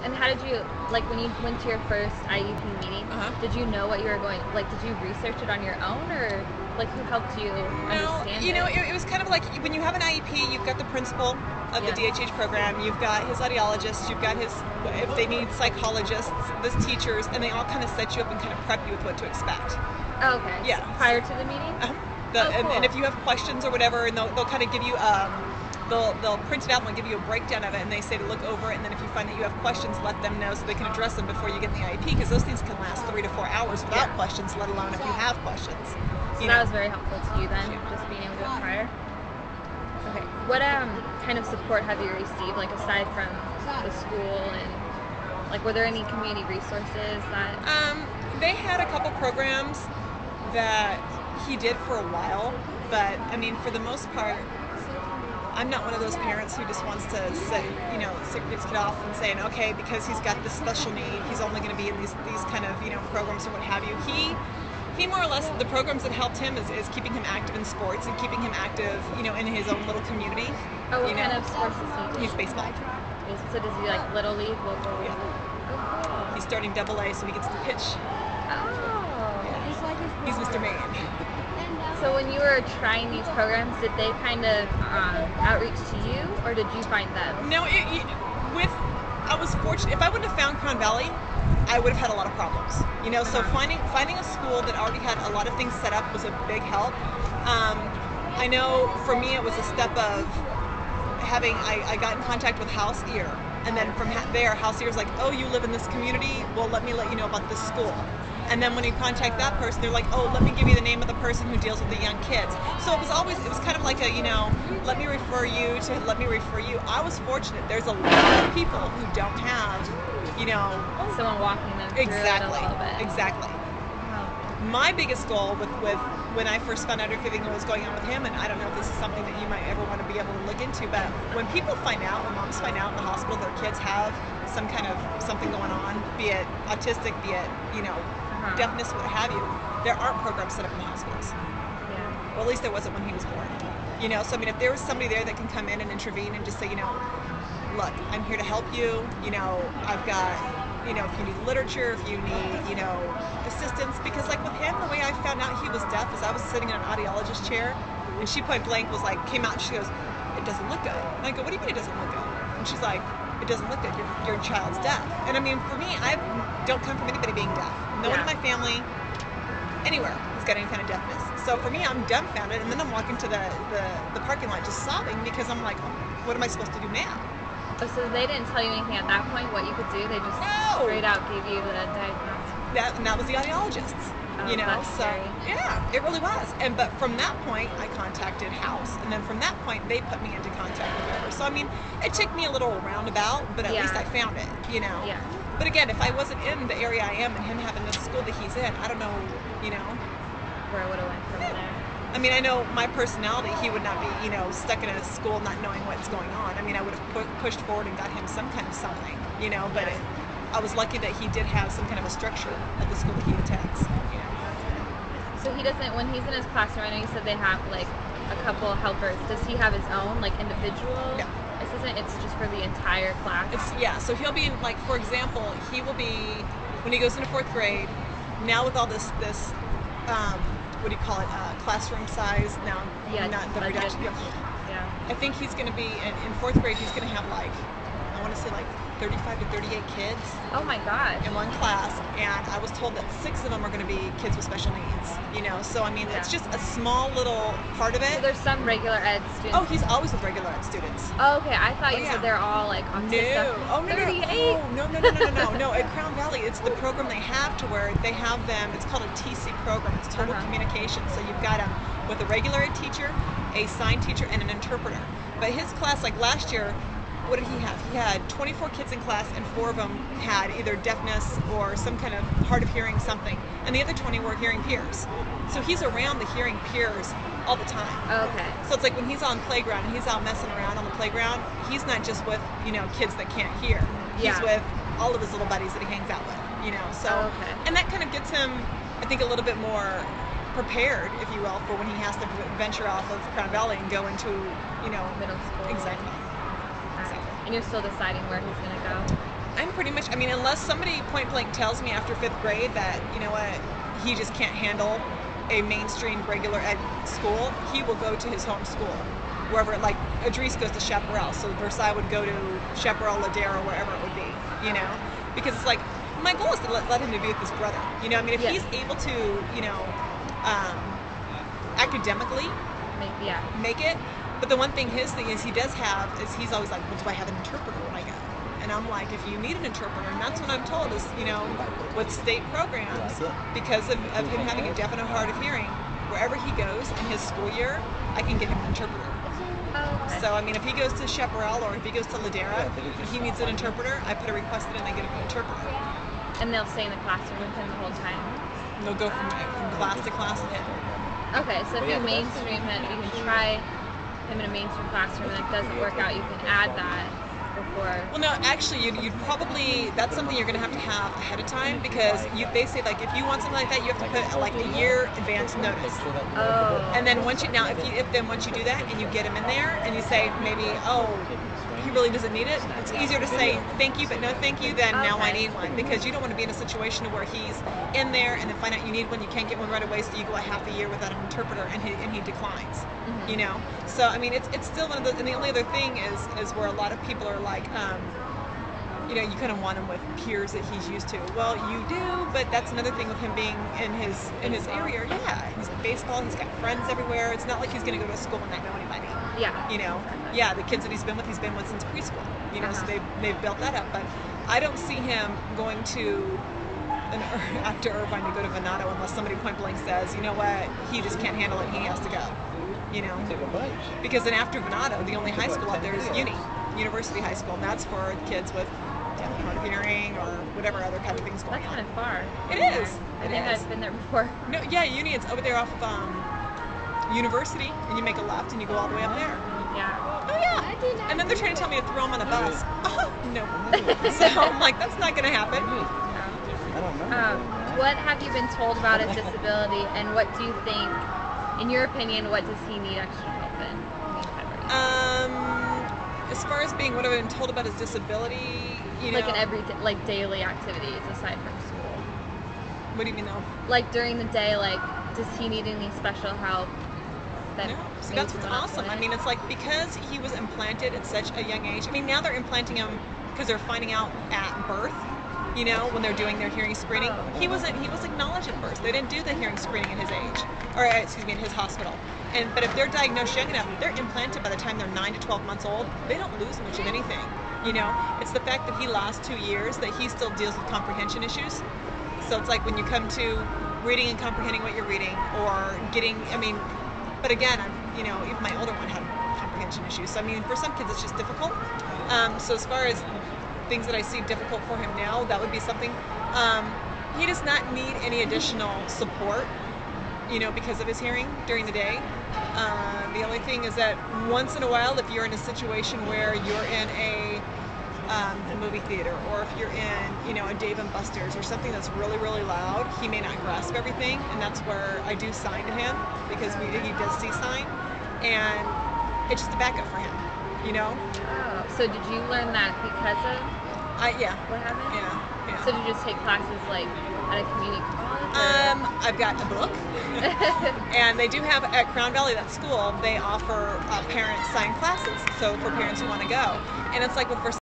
And how did you, like when you went to your first IEP meeting, did you know what you were going, like did you research it on your own, or like who helped you understand you know, it was kind of like when you have an IEP, you've got the principal of the DHH program, you've got his audiologist, you've got his, if they need psychologists, the teachers, and they all kind of set you up and kind of prep you with what to expect. Oh, okay. Yeah. So prior to the meeting? Cool. And if you have questions or whatever, and they'll kind of give you, they'll print it out and they'll give you a breakdown of it, and they say to look over it, and then if you find that you have questions, let them know so they can address them before you get in the IEP, because those things can last 3 to 4 hours without questions, let alone if you have questions. So that was very helpful to you then, just being able to do it prior? Okay. What kind of support have you received, like aside from the school, and like were there any community resources that? They had a couple programs that he did for a while, but I mean, for the most part, I'm not one of those parents who just wants to say, you know, sit his kid off and saying, okay, because he's got this special need, he's only going to be in these kind of, you know, programs or what have you. He more or less, the programs that helped him is keeping him active in sports and keeping him active, you know, in his own little community. Oh, what kind of sports does he do? He's baseball. So does he like Little League, local? Yeah. Oh, cool. He's starting AA, so he gets to pitch. Oh. Yeah. He's Mr. Man. So when you were trying these programs, did they kind of outreach to you, or did you find them? No, I was fortunate. If I wouldn't have found Crown Valley, I would have had a lot of problems. You know, so finding a school that already had a lot of things set up was a big help. I know for me it was a step of having, I got in contact with House Ear, and then from there, House Ear's like, oh, you live in this community? Well, let me let you know about this school. And then when you contact that person, they're like, oh, let me give you the name of the person who deals with the young kids. So it was kind of like a, you know, let me refer you. I was fortunate. There's a lot of people who don't have, you know, someone walking them through it a little bit. Exactly. My biggest goal with when I first found out everything that was going on with him, and I don't know if this is something that you might ever want to be able to look into, but when people find out, when moms find out in the hospital their kids have some kind of something going on, be it autistic, be it, you know, deafness, what have you, there aren't programs set up in the hospitals. Yeah. Well, at least there wasn't when he was born. You know, so I mean, if there was somebody there that can come in and intervene and just say, you know, look, I'm here to help you. You know, I've got, you know, if you need literature, if you need, you know, assistance, because like with him, the way I found out he was deaf is I was sitting in an audiologist chair, and she point blank was like, came out and she goes, it doesn't look good. And I go, what do you mean it doesn't look good? And she's like, it doesn't look good. Your child's deaf. And I mean, for me, I don't come from anybody being deaf. No one in my family, anywhere, has got any kind of deafness. So for me, I'm dumbfounded, and then I'm walking to the parking lot just sobbing because I'm like, what am I supposed to do now? Oh, so they didn't tell you anything at that point, what you could do? They just straight out gave you the diagnosis? And that was the audiologists. Oh, you know, that's scary. Yeah, it really was. But from that point, I contacted House, and then from that point, they put me into contact with whoever. So I mean, it took me a little roundabout, but at least I found it. You know. Yeah. But again, if I wasn't in the area I am, and him having the school that he's in, I don't know. You know. Where it would have went from there. I mean, I know my personality, he would not be, you know, stuck in a school not knowing what's going on. I mean, I would have pushed forward and got him some kind of something, you know, but I was lucky that he did have some kind of a structure at the school that he attends. You know. So he doesn't, when he's in his classroom, I know you said they have like a couple of helpers. Does he have his own, like individual assistant? It's just for the entire class? So he'll be, like, for example, he will be, when he goes into 4th grade, now with all this what do you call it, classroom size now, not the reduction. I think he's going to be, in 4th grade, he's going to have like, I want to say like 35 to 38 kids. Oh my God. In one class, and I was told that 6 of them are going to be kids with special needs, you know, so I mean, it's just a small little part of it. So there's some regular ed students? Oh, he's always with regular ed students. Oh, okay, I thought you said they're all like autistic. No, 38? No, at Crown Valley, it's the program they have to where they have them, it's called a TC program, it's total communication, so you've got them with a regular ed teacher, a sign teacher, and an interpreter. But his class, like last year, what did he have? He had 24 kids in class, and 4 of them had either deafness or some kind of hard of hearing something, and the other 20 were hearing peers. So he's around the hearing peers all the time. Okay. So it's like when he's on playground and he's out messing around on the playground, he's not just with, you know, kids that can't hear. He's with all of his little buddies that he hangs out with, you know. So and that kind of gets him, I think, a little bit more prepared, if you will, for when he has to venture off of Crown Valley and go into, you know, middle school. Exactly. And you're still deciding where he's going to go? I'm pretty much, I mean, unless somebody point blank tells me after 5th grade that, you know what, he just can't handle a mainstream regular ed school, he will go to his home school. Wherever, like, Idris goes to Chaparral, so Versailles would go to Chaparral, Ladera, wherever it would be, you know? Because it's like, my goal is to let him to be with his brother. You know, I mean, if he's able to, you know, academically make it, but the one thing, his thing is he does have, is he's always like, well, do I have an interpreter when I go? And I'm like, if you need an interpreter, and that's what I'm told is, you know, with state programs, because of him having a deaf and a hard of hearing, wherever he goes in his school year, I can get him an interpreter. So, I mean, if he goes to Chaparral or if he goes to Ladera, he needs an interpreter, I put a request in and I get him an interpreter. And they'll stay in the classroom with him the whole time? They'll go from class to class with him. Okay, so if you mainstream him, you can try him in a mainstream classroom, and if it doesn't work out, you can add that before. Well, no, actually, you'd probably, that's something you're going to have ahead of time, because they say, like, if you want something like that, you have to put, like, a year advance notice. Oh. And then once you, now, once you do that, and you get him in there, and you say, maybe, oh, he really doesn't need it, it's easier to say thank you but no thank you than now I need one, because you don't want to be in a situation where he's in there and then find out you need one, you can't get one right away, so you go a half a year without an interpreter and he declines. You know, so I mean it's still one of those. And the only other thing is where a lot of people are like, you know, you kind of want him with peers that he's used to. Well, you do, but that's another thing with him being in his area. Yeah, he's in baseball. He's got friends everywhere. It's not like he's going to go to a school and not know anybody. Yeah. You know. Yeah, the kids that he's been with since preschool. You know, so they've built that up. But I don't see him going to after Irvine to go to Venado unless somebody point blank says, you know what, he just can't handle it. He has to go. You know, because then after Venado, the only high school out there is University High School, and that's for kids with hard of hearing or whatever other kind of things going on. That's kind of far. It is. I think I've been there before. No, yeah, Uni, it's over there off of University, and you make a left and you go all the way up there. Yeah. Oh yeah. And then they're trying to tell me to throw him on a bus. Oh no. So I'm like, that's not going to happen. What have you been told about his disability, and what do you think, in your opinion, what does he need extra help in? As far as being what I've been told about his disability, you know, like in every daily activities aside from school. What do you mean though? Like during the day, like does he need any special help? No. So that's what's awesome. I mean, it's like because he was implanted at such a young age. I mean, now they're implanting him because they're finding out at birth. You know, when they're doing their hearing screening, he was acknowledged at birth. They didn't do the hearing screening at his age, or excuse me, in his hospital. But if they're diagnosed young enough, they're implanted by the time they're 9 to 12 months old. They don't lose much of anything. You know, it's the fact that he lost 2 years that he still deals with comprehension issues. So it's like when you come to reading and comprehending what you're reading, or getting, I mean, but again, you know, even my older one had comprehension issues. So I mean, for some kids it's just difficult. So as far as things that I see difficult for him now, that would be something. He does not need any additional support, you know, because of his hearing during the day. The only thing is that once in a while, if you're in a situation where you're in a movie theater, or if you're in, you know, a Dave and Buster's or something that's really, really loud, he may not grasp everything, and that's where I do sign to him, because he does see sign, and it's just a backup for him, you know? Oh, so did you learn that because of yeah. what happened? Yeah. So did you just take classes like at a community college? I've got a book, and they do have at Crown Valley, that school, they offer parent signed classes, so for parents who want to go, and it's like, well, for